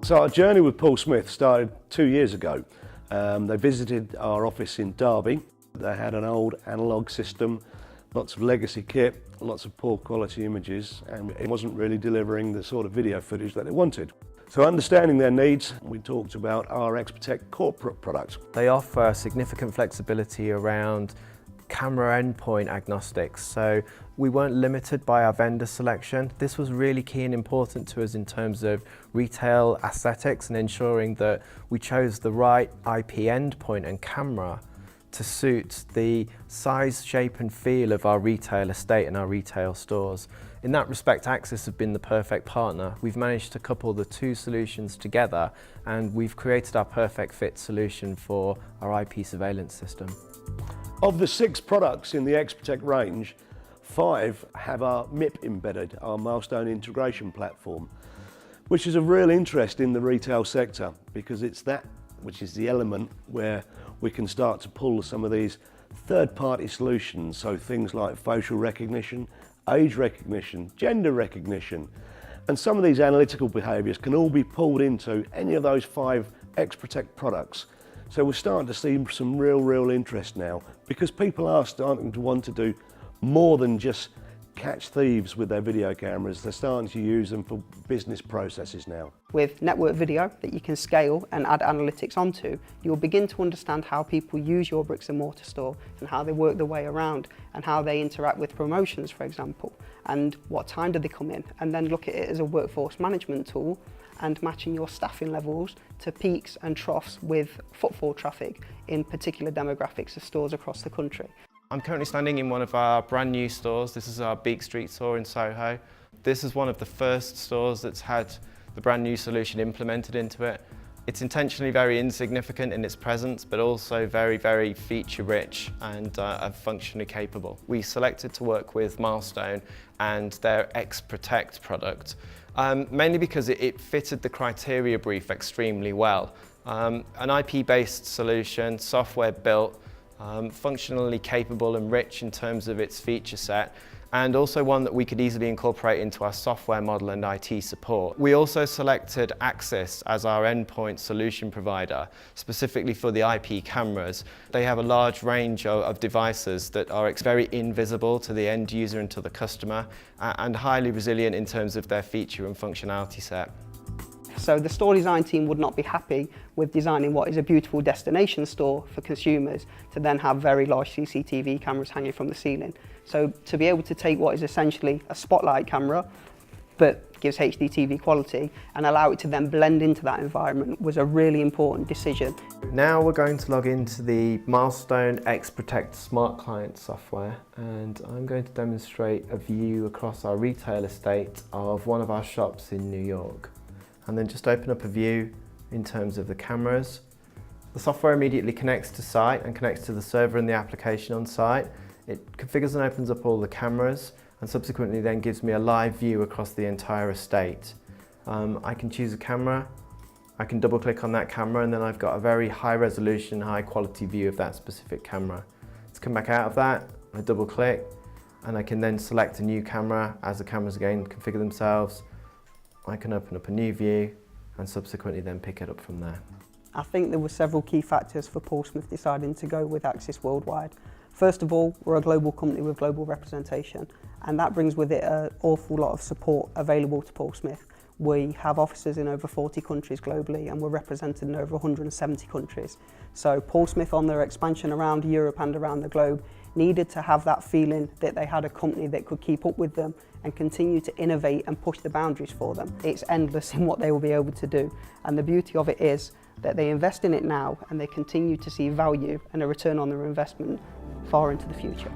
So our journey with Paul Smith started 2 years ago. They visited our office in Derby. They had an old analogue system, lots of legacy kit, lots of poor quality images, and it wasn't really delivering the sort of video footage that they wanted. So understanding their needs, we talked about our XProtect corporate product. They offer significant flexibility around camera endpoint agnostics, so we weren't limited by our vendor selection. This was really key and important to us in terms of retail aesthetics and ensuring that we chose the right IP endpoint and camera to suit the size, shape and feel of our retail estate and our retail stores. In that respect, Axis have been the perfect partner. We've managed to couple the two solutions together and we've created our perfect fit solution for our IP surveillance system. Of the 6 products in the XProtect range, 5 have our MIP embedded, our Milestone integration platform, which is of real interest in the retail sector because it's that which is the element where we can start to pull some of these third-party solutions, so things like facial recognition, age recognition, gender recognition, and some of these analytical behaviours can all be pulled into any of those 5 XProtect products. So we're starting to see some real interest now because people are starting to want to do more than just catch thieves with their video cameras. They're starting to use them for business processes now. With network video that you can scale and add analytics onto, you'll begin to understand how people use your bricks and mortar store and how they work their way around and how they interact with promotions, for example, and what time do they come in, and then look at it as a workforce management tool and matching your staffing levels to peaks and troughs with footfall traffic in particular demographics of stores across the country. I'm currently standing in one of our brand new stores. This is our Beak Street store in Soho. This is one of the first stores that's had the brand new solution implemented into it. It's intentionally very insignificant in its presence, but also very feature rich and functionally capable. We selected to work with Milestone and their XProtect product, mainly because it fitted the criteria brief extremely well. An IP-based solution, software built, functionally capable and rich in terms of its feature set, and also one that we could easily incorporate into our software model and IT support. We also selected Axis as our endpoint solution provider, specifically for the IP cameras. They have a large range of devices that are very invisible to the end user and to the customer, and highly resilient in terms of their feature and functionality set. So the store design team would not be happy with designing what is a beautiful destination store for consumers to then have very large CCTV cameras hanging from the ceiling. So to be able to take what is essentially a spotlight camera but gives HD TV quality and allow it to then blend into that environment was a really important decision. Now we're going to log into the Milestone XProtect Smart Client software, and I'm going to demonstrate a view across our retail estate of one of our shops in New York. And then just open up a view in terms of the cameras. The software immediately connects to site and connects to the server and the application on site. It configures and opens up all the cameras and subsequently then gives me a live view across the entire estate. I can choose a camera, I can double click on that camera, and then I've got a very high resolution, high quality view of that specific camera. To come back out of that, I double click and I can then select a new camera as the cameras again configure themselves. I can open up a new view and subsequently then pick it up from there. I think there were several key factors for Paul Smith deciding to go with Axis worldwide. First of all, we're a global company with global representation, and that brings with it an awful lot of support available to Paul Smith. We have offices in over 40 countries globally and we're represented in over 170 countries. So Paul Smith, on their expansion around Europe and around the globe, needed to have that feeling that they had a company that could keep up with them and continue to innovate and push the boundaries for them. It's endless in what they will be able to do. And the beauty of it is that they invest in it now and they continue to see value and a return on their investment far into the future.